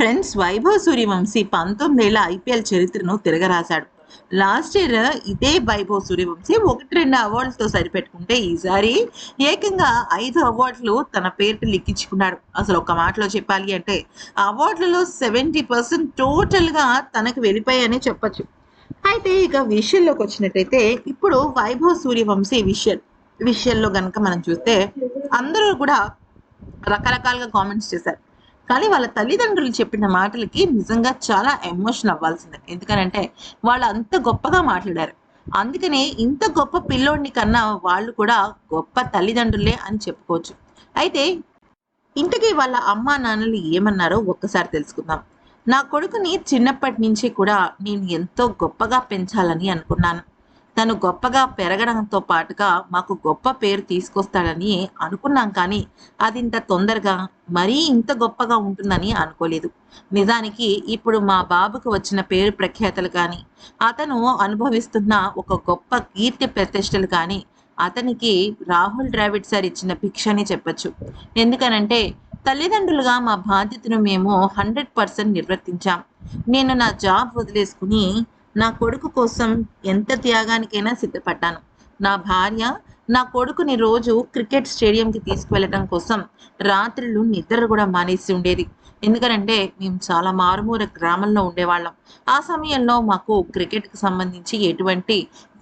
Friends Vaibhav Suryavanshi 19 ఏళ్ల IPL చరిత్రను తిరగరాశాడు. Last year ఇదే వైభవ్ సూర్యవంశీ 1, 2 అవార్డులతో సరిపెట్టుకుంటే ఈసారి ఏకంగా 5 అవార్డులు తన పేరిట లిఖించుకున్నాడు. అసలు ఒక మాటలో చెప్పాలి అంటే అవార్డులలో 70% టోటల్‌గా తనకు వెళ్ళిపోయాయనే చెప్పొచ్చు. అయితే ఇక విషయంలోకి వచ్చినట్టయితే ఇప్పుడు వైభవ్ సూర్యవంశీ విషయంలో గనక మనం చూస్తే అందరూ కూడా రకరకాలుగా కామెంట్స్ చేశారు. కానీ వాళ్ళ తల్లిదండ్రులు చెప్పిన మాటలకి నిజంగా చాలా ఎమోషన్ అవ్వాల్సిందే. ఎందుకనంటే వాళ్ళు అంత గొప్పగా మాట్లాడారు. అందుకనే ఇంత గొప్ప పిల్లోడిని కన్నా వాళ్ళు కూడా గొప్ప తల్లిదండ్రులే అని చెప్పుకోవచ్చు. అయితే ఇంతకీ వాళ్ళ అమ్మా నాన్నలు ఏమన్నారో ఒక్కసారి తెలుసుకుందాం. నా కొడుకుని చిన్నప్పటి నుంచి కూడా నేను ఎంతో గొప్పగా పెంచాలని అనుకున్నాను. తను గొప్పగా పెరగడంతో పాటుగా మాకు గొప్ప పేరు తీసుకొస్తాడని అనుకున్నాం, కానీ అది ఇంత తొందరగా మరీ ఇంత గొప్పగా ఉంటుందని అనుకోలేదు. నిజానికి ఇప్పుడు మా బాబుకు వచ్చిన పేరు ప్రఖ్యాతలు కానీ, అతను అనుభవిస్తున్న ఒక గొప్ప కీర్తి ప్రతిష్టలు కానీ అతనికి రాహుల్ ద్రావిడ్ సార్ ఇచ్చిన భిక్ష అని చెప్పొచ్చు. ఎందుకనంటే తల్లిదండ్రులుగా మా బాధ్యతను మేము 100% నిర్వర్తించాం. నేను నా జాబ్ వదిలేసుకుని నా కొడుకు కోసం ఎంత త్యాగానికైనా సిద్ధపడ్డాను. నా భార్య నా కొడుకుని రోజు క్రికెట్ స్టేడియంకి తీసుకువెళ్ళటం కోసం రాత్రులు నిద్ర కూడా మానేసి ఉండేది. ఎందుకనంటే మేము చాలా మారుమూల గ్రామంలో ఉండేవాళ్ళం. ఆ సమయంలో మాకు క్రికెట్‌కి సంబంధించి ఎటువంటి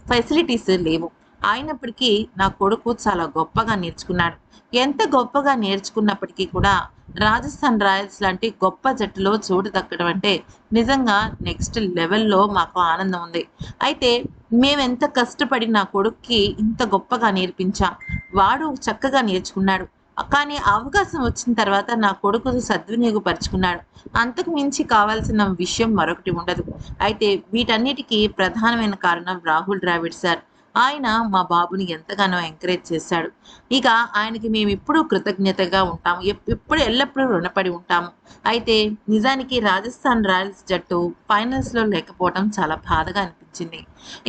ఫెసిలిటీస్ లేవు. అయినప్పటికీ నా కొడుకు చాలా గొప్పగా నేర్చుకున్నాడు. ఎంత గొప్పగా నేర్చుకున్నప్పటికీ కూడా రాజస్థాన్ రాయల్స్ లాంటి గొప్ప జట్టులో చోటు దక్కడం అంటే నిజంగా నెక్స్ట్ లెవెల్‌లో మాకు ఆనందం ఉంది. అయితే మేమెంత కష్టపడి నా కొడుక్కి ఇంత గొప్పగా నేర్పించాం. వాడు చక్కగా నేర్చుకున్నాడు. కానీ ఆ అవకాశం వచ్చిన తర్వాత నా కొడుకు సద్వినియోగపరుచుకున్నాడు. అంతకు మించి కావాల్సిన విషయం మరొకటి ఉండదు. అయితే వీటన్నిటికీ ప్రధానమైన కారణం రాహుల్ ద్రావిడ్ సార్. ఆయన మా బాబుని ఎంతగానో ఎంకరేజ్ చేశాడు. ఇక ఆయనకి మేమెప్పుడూ కృతజ్ఞతగా ఉంటాము. ఎప్పుడు ఎల్లప్పుడూ రుణపడి ఉంటాము. అయితే నిజానికి రాజస్థాన్ రాయల్స్ జట్టు ఫైనల్స్‌లో లేకపోవడం చాలా బాధగా అనిపించింది.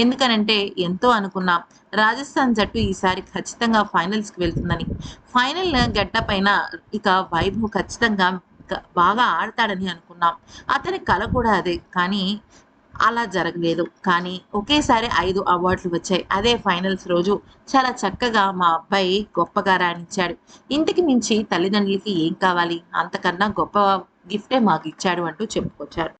ఎందుకనంటే ఎంతో అనుకున్నాం. రాజస్థాన్ జట్టు ఈసారి ఖచ్చితంగా ఫైనల్స్‌కి వెళ్తుందని. ఫైనల్ గడ్డ పైన ఇక వైభవ్ ఖచ్చితంగా బాగా ఆడతాడని అనుకున్నాం. అతని కల కూడా అదే. కానీ అలా జరగలేదు. కానీ ఒకేసారి 5 అవార్డులు వచ్చాయి. అదే ఫైనల్స్ రోజు చాలా చక్కగా మా అబ్బాయి గొప్పగా రాణించాడు. ఇంతకు మించి తల్లిదండ్రులకి ఏం కావాలి? అంతకన్నా గొప్ప గిఫ్టే మాకిచ్చాడు అంటూ చెప్పుకొచ్చారు.